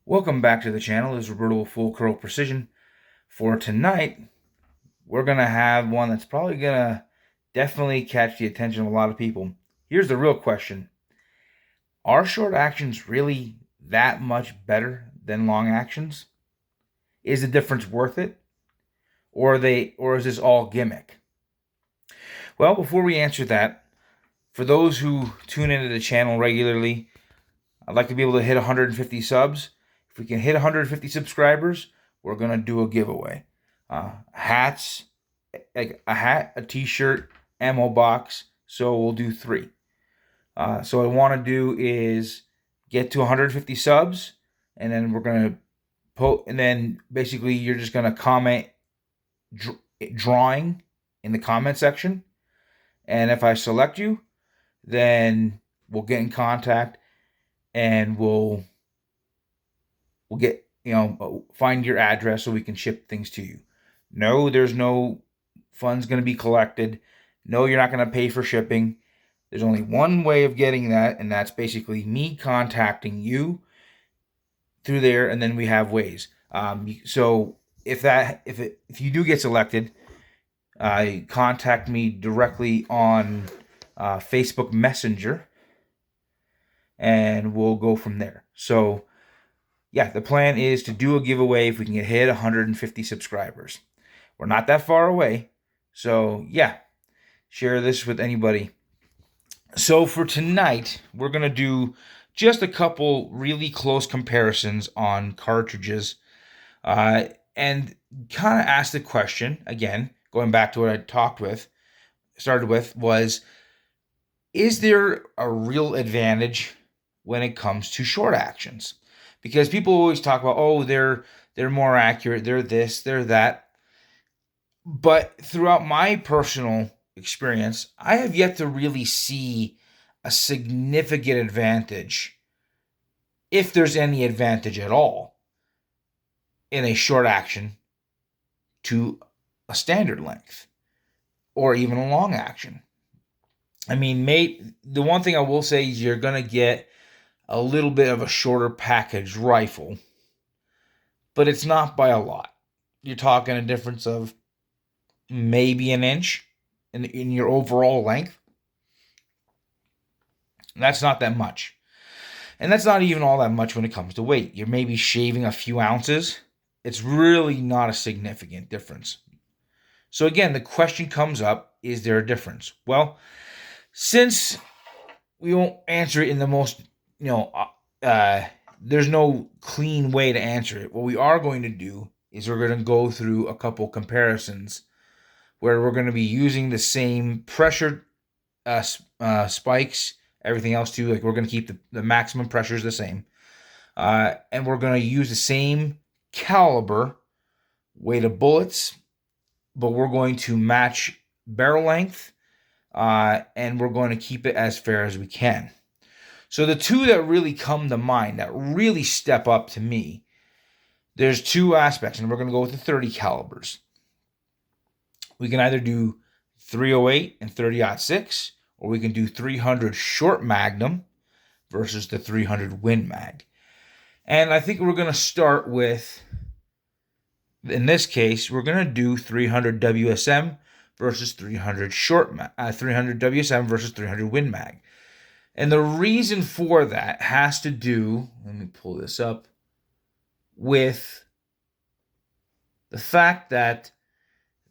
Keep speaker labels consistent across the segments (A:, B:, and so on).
A: Welcome back to the channel. This is Roberto with Full Curl Precision. For tonight, we're going to have one that's probably going to definitely catch the attention of a lot of people. Here's the real question. Are short actions really that much better than long actions? Is the difference worth it? Or is this all gimmick? Well, before we answer that, for those who tune into the channel regularly, I'd like to be able to hit 150 subs. If we can hit 150 subscribers, we're going to do a giveaway. Hats, like a hat, a t-shirt, ammo box. So we'll do 3. So what I want to do is get to 150 subs, and then we're going to and then basically you're just going to comment drawing in the comment section. And if I select you, then we'll get in contact and we'll get, find your address so we can ship things to you. No, there's no funds going to be collected. No, you're not going to pay for shipping. There's only one way of getting that, and that's basically me contacting you through there, and then we have ways. So if you do get selected, contact me directly on Facebook Messenger, and we'll go from there. So yeah, the plan is to do a giveaway if we can hit 150 subscribers. We're not that far away. So yeah, share this with anybody. So for tonight, we're going to do just a couple really close comparisons on cartridges. And kind of ask the question, again, going back to what I started with, was, is there a real advantage when it comes to short actions? Because people always talk about, oh, they're more accurate, they're this, they're that. But throughout my personal experience, I have yet to really see a significant advantage, if there's any advantage at all, in a short action to a standard length or even a long action. I mean, the one thing I will say is you're going to get a little bit of a shorter package rifle, but it's not by a lot. You're talking a difference of maybe an inch in your overall length. That's not that much. And that's not even all that much when it comes to weight. You're maybe shaving a few ounces. It's really not a significant difference. So again, the question comes up, is there a difference? Well, since we won't answer it in the most, there's no clean way to answer it. What we are going to do is we're going to go through a couple comparisons where we're going to be using the same pressure spikes, everything else too. Like, we're going to keep the maximum pressures the same. And we're going to use the same caliber weight of bullets, but we're going to match barrel length, and we're going to keep it as fair as we can. So the two that really come to mind, that really step up to me, there's 2 aspects, and we're going to go with the 30 calibers. We can either do 308 and 30-06, or we can do 300 short magnum versus the 300 Win Mag. And I think we're going to start with, in this case, we're going to do 300 WSM versus 300 300 WSM versus 300 Win Mag. And the reason for that has to do, let me pull this up, with the fact that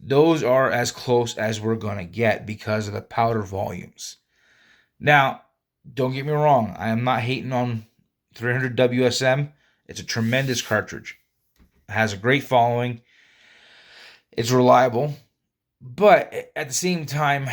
A: those are as close as we're going to get because of the powder volumes. Now, don't get me wrong, I am not hating on 300 WSM. It's a tremendous cartridge. It has a great following. It's reliable. But at the same time,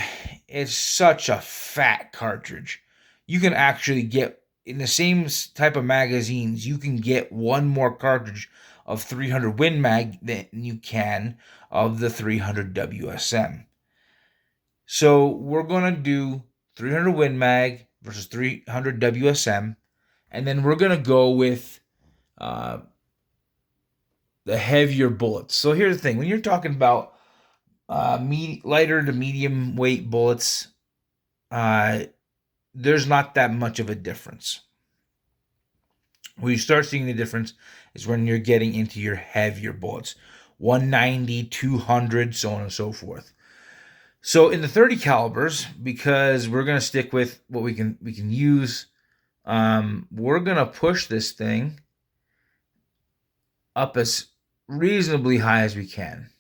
A: it's such a fat cartridge. You can actually get, in the same type of magazines, you can get one more cartridge of 300 Win Mag than you can of the 300 WSM. So we're going to do 300 Win Mag versus 300 WSM, and then we're going to go with the heavier bullets. So here's the thing. When you're talking about lighter to medium weight bullets, there's not that much of a difference. Where you start seeing the difference is when you're getting into your heavier bullets. 190, 200, so on and so forth. So in the 30 calibers, because we're going to stick with what we can use, we're going to push this thing up as reasonably high as we can.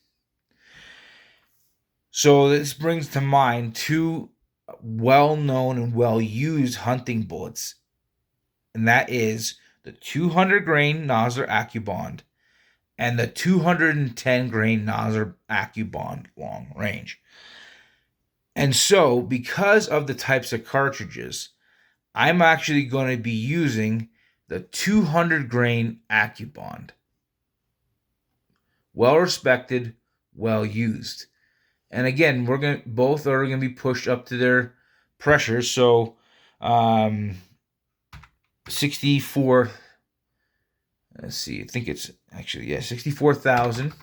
A: So this brings to mind two well-known and well-used hunting bullets, and that is the 200 grain Nosler AccuBond and the 210 grain Nosler AccuBond long range. And so, because of the types of cartridges, I'm actually going to be using the 200 grain AccuBond. Well respected, well used. And again, both are going to be pushed up to their pressure. So 64, let's see, I think it's actually, 64,000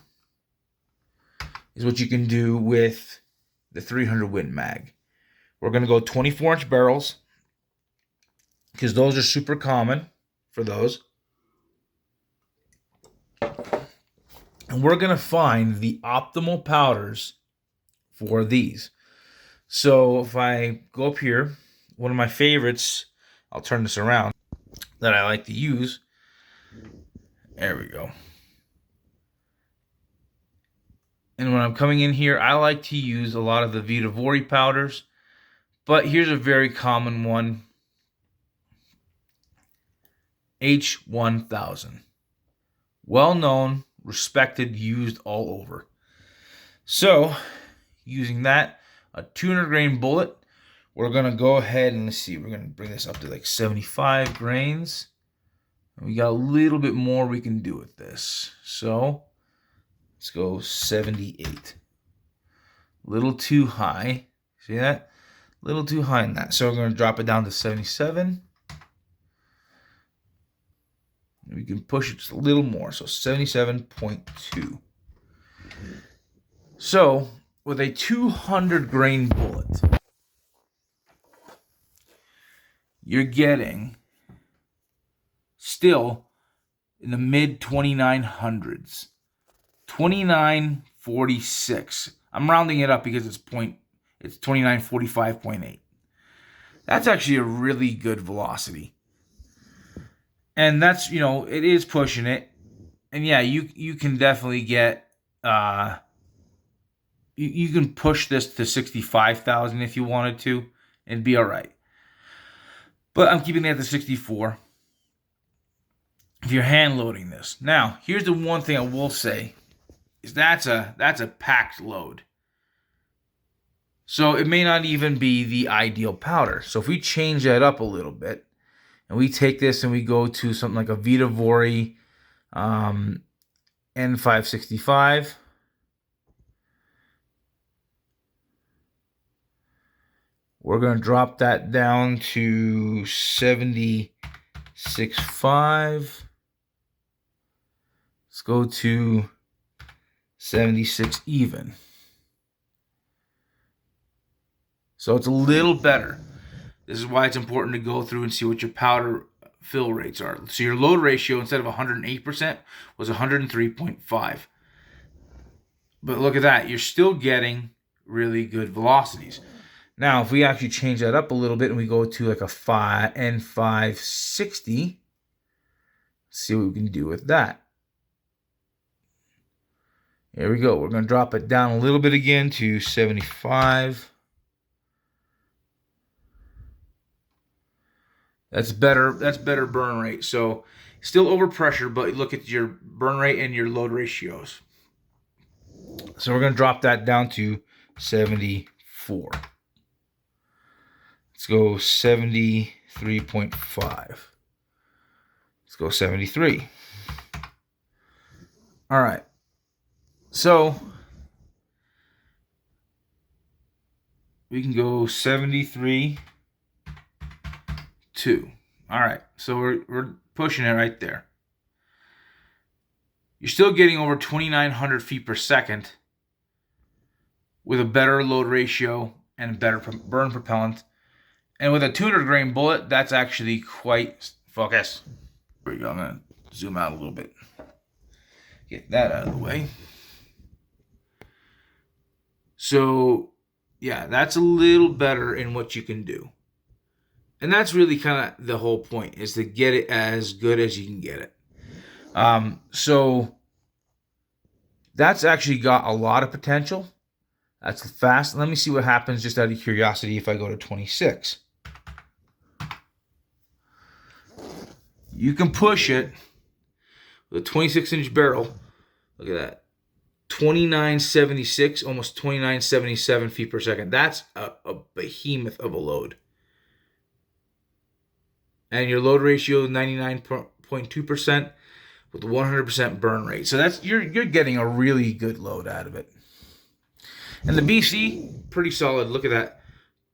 A: is what you can do with the 300 Win Mag. We're going to go 24-inch barrels because those are super common for those. And we're going to find the optimal powders for these. So if I go up here, one of my favorites, I'll turn this around, that I like to use. There we go. And when I'm coming in here, I like to use a lot of the Vita Vori powders. But here's a very common one. H1000. Well known, respected, used all over. So, using that, a 200 grain bullet, we're going to go ahead and let's see, we're going to bring this up to like 75 grains. And we got a little bit more we can do with this. So, let's go 78. A little too high. See that? A little too high in that. So we're going to drop it down to 77. We can push it just a little more. So 77.2. So with a 200 grain bullet, you're getting still in the mid 2900s. 2946. I'm rounding it up because it's 2945.8. That's actually a really good velocity. And that's, it is pushing it. And yeah, you can definitely get you can push this to 65,000 if you wanted to and be all right. But I'm keeping it at the 64. If you're hand loading this. Now, here's the one thing I will say is that's a packed load. So it may not even be the ideal powder. So if we change that up a little bit, and we take this and we go to something like a Vita Vori N565. We're going to drop that down to 76.5. Let's go to 76 even. So it's a little better. This is why it's important to go through and see what your powder fill rates are. So your load ratio instead of 108% was 103.5. But look at that. You're still getting really good velocities. Now, if we actually change that up a little bit and we go to like a N560, let's see what we can do with that. Here we go. We're going to drop it down a little bit again to 75. That's better burn rate. So still over pressure, but look at your burn rate and your load ratios. So we're going to drop that down to 74. Let's go 73.5. Let's go 73. All right. So we can go 73. 2. All right, so we're pushing it right there. You're still getting over 2,900 feet per second with a better load ratio and better burn propellant. And with a 200 grain bullet, that's actually quite focus. There we go. I'm going to zoom out a little bit. Get that out of the way. So, yeah, that's a little better in what you can do. And that's really kind of the whole point, is to get it as good as you can get it. So that's actually got a lot of potential. That's fast. Let me see what happens, just out of curiosity, if I go to 26. You can push it with a 26-inch barrel. Look at that. 2976, almost 2977 feet per second. That's a behemoth of a load. And your load ratio is 99.2% with 100% burn rate. So that's you're getting a really good load out of it. And the BC, pretty solid. Look at that.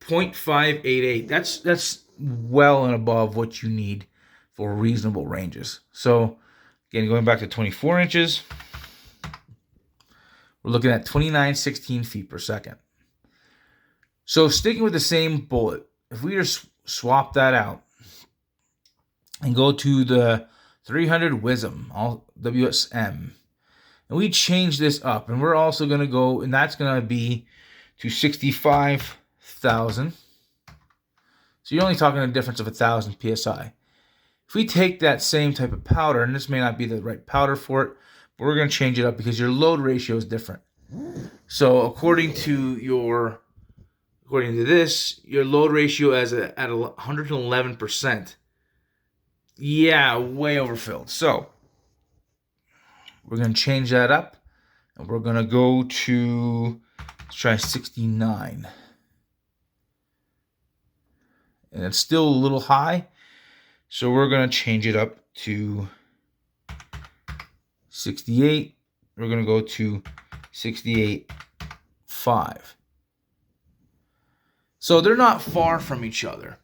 A: 0.588. That's well and above what you need for reasonable ranges. So again, going back to 24 inches, we're looking at 2916 feet per second. So sticking with the same bullet, if we just swap that out and go to the 300 WISM, all WSM, and we change this up, and we're also going to go, and that's going to be to 65,000. So you're only talking a difference of 1,000 PSI. If we take that same type of powder, and this may not be the right powder for it, but we're going to change it up because your load ratio is different. So according to this, your load ratio at 111%. Yeah, way overfilled. So we're going to change that up, and we're going to go to, let's try 69. And it's still a little high, so we're going to change it up to 68. We're going to go to 68.5. So they're not far from each other,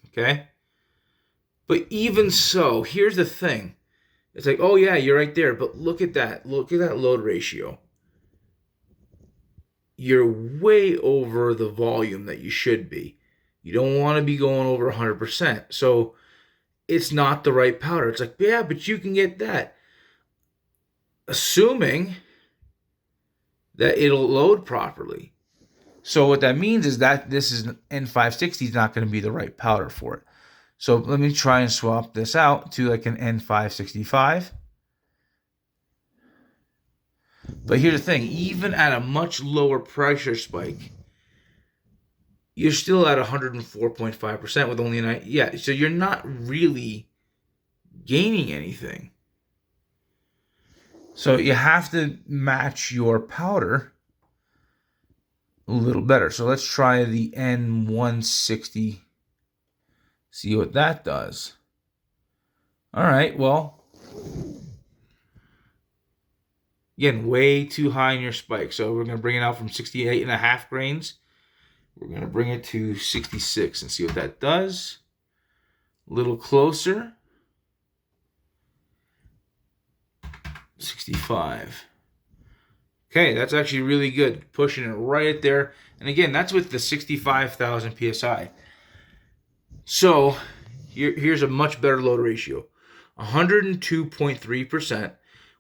A: okay? But even so, here's the thing. It's like, oh yeah, you're right there, but look at that. Look at that load ratio. You're way over the volume that you should be. You don't want to be going over 100%. So it's not the right powder. It's like, yeah, but you can get that. Assuming that it'll load properly. So what that means is that this is N560 is not going to be the right powder for it. So let me try and swap this out to like an N565. But here's the thing, even at a much lower pressure spike, you're still at 104.5% with only 9. Yeah, so you're not really gaining anything. So you have to match your powder a little better. So let's try the N160. See what that does. All right, well, again, way too high in your spike. So we're going to bring it out from 68.5 grains. We're going to bring it to 66 and see what that does. A little closer. 65. Okay, that's actually really good. Pushing it right there. And again, that's with the 65,000 PSI. So here's a much better load ratio. 102.3%,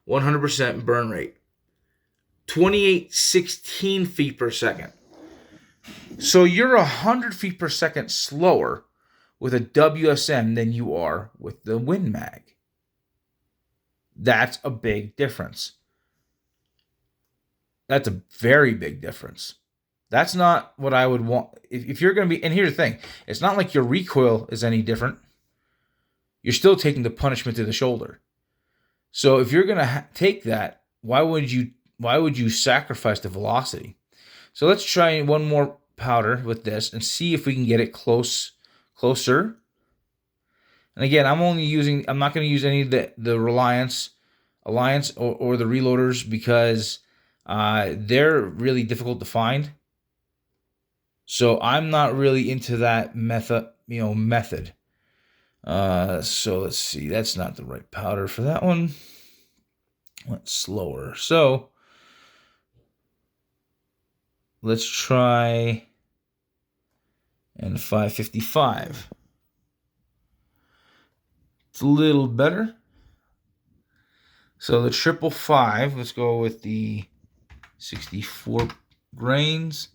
A: 100% burn rate. 2816 feet per second. So you're 100 feet per second slower with a WSM than you are with the WinMag. That's a big difference. That's a very big difference. That's not what I would want. If you're going to be, and here's the thing, it's not like your recoil is any different. You're still taking the punishment to the shoulder. So if you're going to take that, why would you sacrifice the velocity? So let's try one more powder with this and see if we can get it closer. And again, I'm not going to use any of the Alliance or the reloaders because they're really difficult to find. So I'm not really into that method. So let's see. That's not the right powder for that one. Went slower. So let's try N555. It's a little better. So the 555, let's go with the 64 grains.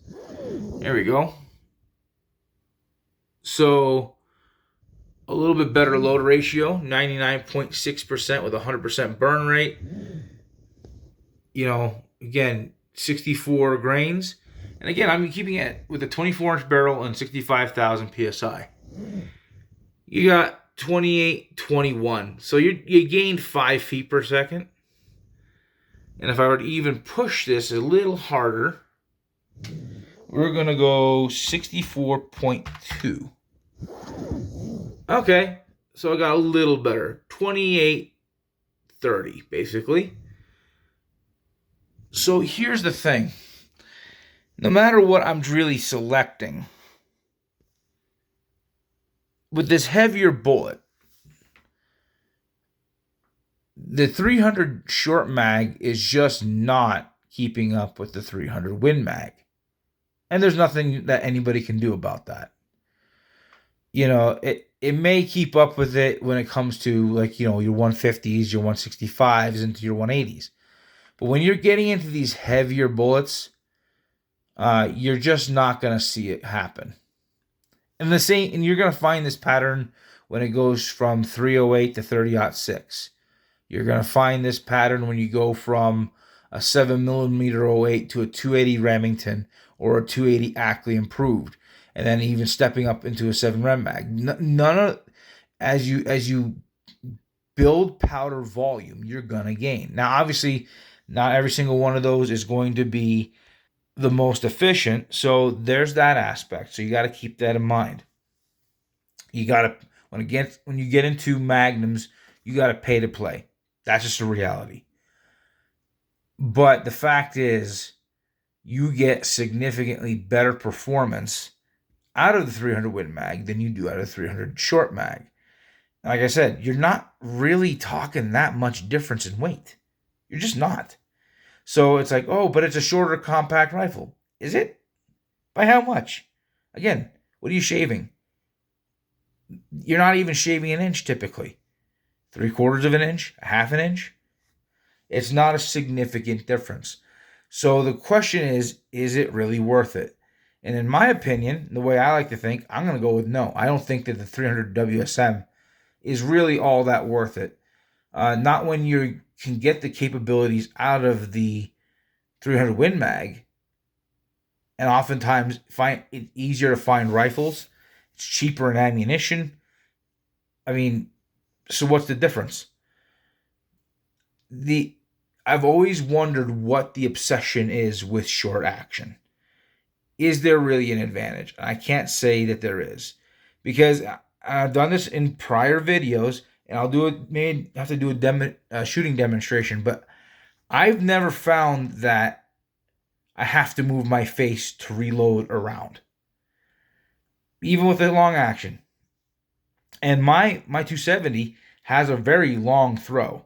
A: There we go. So a little bit better load ratio, 99.6% with 100% burn rate. You know, again, 64 grains. And again, I'm keeping it with a 24-inch barrel and 65,000 PSI. You got 28.21. So you gained 5 feet per second. And if I were to even push this a little harder, we're going to go 64.2. Okay, so I got a little better. 28.30, basically. So here's the thing. No matter what I'm really selecting, with this heavier bullet, the 300 short mag is just not keeping up with the 300 Win Mag. And there's nothing that anybody can do about that. You know, it may keep up with it when it comes to, like, you know, your 150s, your 165s, into your 180s. But when you're getting into these heavier bullets, you're just not going to see it happen. And you're going to find this pattern when it goes from 308 to 30-06. You're going to find this pattern when you go from a 7mm 08 to a 280 Remington or a 280 Ackley improved, and then even stepping up into a 7 Rem mag. None of as you build powder volume, you're going to gain. Now, obviously, not every single one of those is going to be the most efficient, so there's that aspect. So you got to keep that in mind. You got to when you get into magnums, you got to pay to play. That's just a reality. But the fact is, you get significantly better performance out of the 300 Win Mag than you do out of the 300 short mag. Like I said, you're not really talking that much difference in weight. You're just not. So it's like, oh, but it's a shorter compact rifle. Is it? By how much? Again, what are you shaving? You're not even shaving an inch typically. 3/4 of an inch, a half an inch. It's not a significant difference. So the question is it really worth it? And in my opinion, the way I like to think, I'm going to go with no. I don't think that the 300 WSM is really all that worth it. Not when you can get the capabilities out of the 300 Win Mag, and oftentimes find it easier to find rifles. It's cheaper in ammunition. I mean, so what's the difference? I've always wondered what the obsession is with short action. Is there really an advantage? I can't say that there is, because I've done this in prior videos, and I'll do it. Maybe have to do a shooting demonstration, but I've never found that I have to move my face to reload around, even with a long action. And my 270 has a very long throw,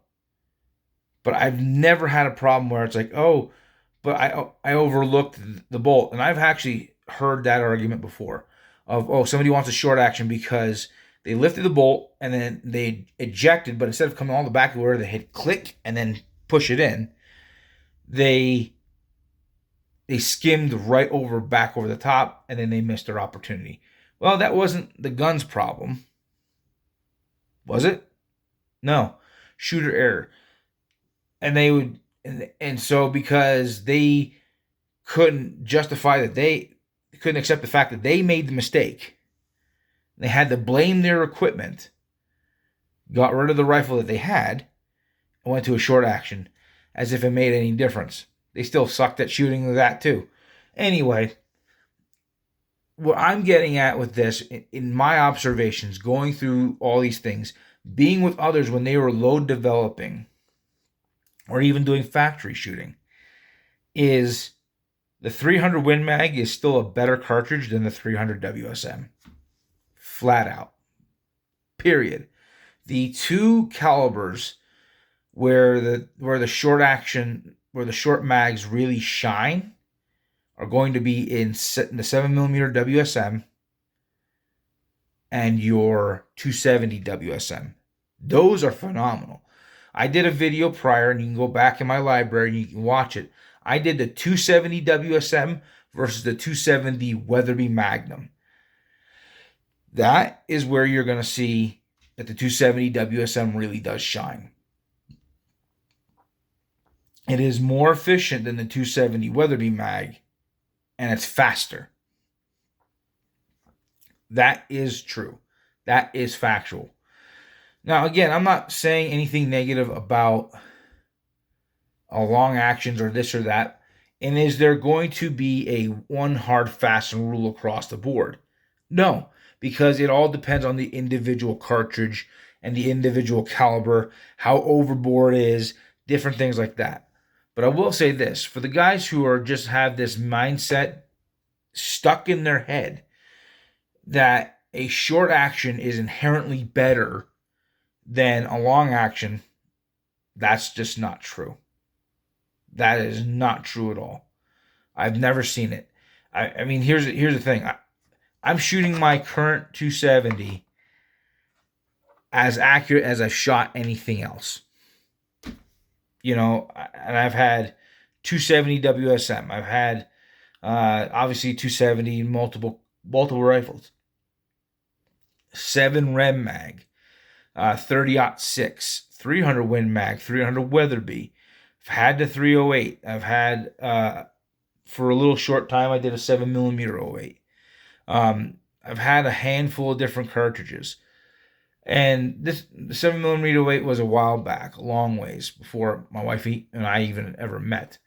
A: but I've never had a problem where it's like, oh, but I overlooked the bolt. And I've actually heard that argument before of, oh, somebody wants a short action because they lifted the bolt and then they ejected, but instead of coming all the back where they hit click and then push it in, they skimmed right over, back over the top, and then they missed their opportunity. Well, that wasn't the gun's problem. Was it? No. Shooter error. And they would, and so because they couldn't justify that, they couldn't accept the fact that they made the mistake, they had to blame their equipment, got rid of the rifle that they had, and went to a short action as if it made any difference. They still sucked at shooting with that too. Anyway, what I'm getting at with this, in my observations, going through all these things, being with others when they were load developing, or even doing factory shooting, is the 300 Win Mag is still a better cartridge than the 300 WSM. Flat out. Period. The two calibers where the short action, where the short mags really shine, are going to be in the 7mm WSM and your 270 WSM. Those are phenomenal. I did a video prior, and you can go back in my library and you can watch it. I did the 270 WSM versus the 270 Weatherby Magnum. That is where you're going to see that the 270 WSM really does shine. It is more efficient than the 270 Weatherby Mag, and it's faster. That is true. That is factual. Now, again, I'm not saying anything negative about long actions or this or that. And is there going to be a one hard, fast rule across the board? No, because it all depends on the individual cartridge and the individual caliber, how overboard is, different things like that. But I will say this, for the guys who are just have this mindset stuck in their head that a short action is inherently better than a long action, that's just not true. That is not true at all. I've never seen it. I mean, here's the thing. I'm shooting my current 270 as accurate as I've shot anything else. You know, and I've had 270 WSM. I've had obviously 270 multiple rifles. 7 Rem Mag, 30-06, 300 Win Mag, 300 Weatherby. I've had the 308. I've had for a little short time I did a 7mm 08. I've had a handful of different cartridges. And the 7mm 08 was a while back, a long ways before my wife and I even ever met.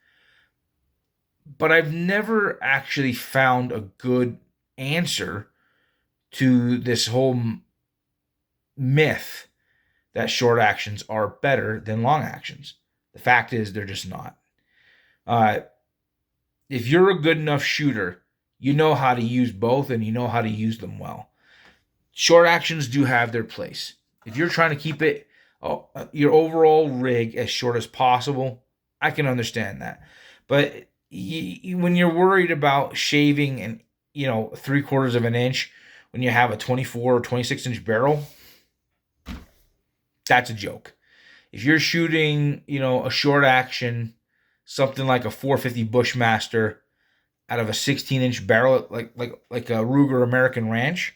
A: But I've never actually found a good answer to this whole myth that short actions are better than long actions. The fact is, they're just not. If you're a good enough shooter, you know how to use both and you know how to use them well. Short actions do have their place. If you're trying to keep it your overall rig as short as possible, I can understand that. But when you're worried about shaving and 3/4 of an inch when you have a 24 or 26 inch barrel, that's a joke. If you're shooting, a short action, something like a 450 Bushmaster out of a 16-inch barrel, like a Ruger American Ranch,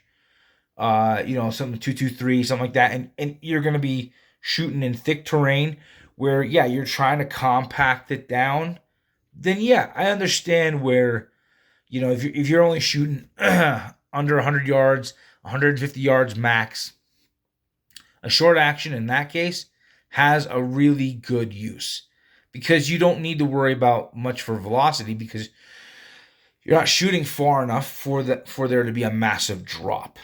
A: something 223, something like that, and you're going to be shooting in thick terrain where, you're trying to compact it down, then I understand where, if you're only shooting under 100 yards, 150 yards max, a short action in that case has a really good use because you don't need to worry about much for velocity because you're not shooting far enough for there to be a massive drop.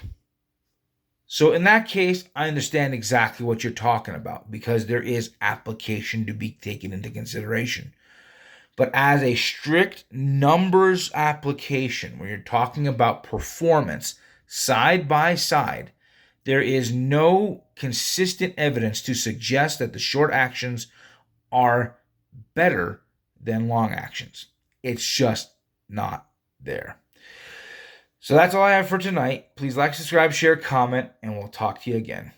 A: So in that case, I understand exactly what you're talking about because there is application to be taken into consideration. But as a strict numbers application, where you're talking about performance side by side, there is no consistent evidence to suggest that the short actions are better than long actions. It's just not there. So that's all I have for tonight. Please like, subscribe, share, comment, and we'll talk to you again.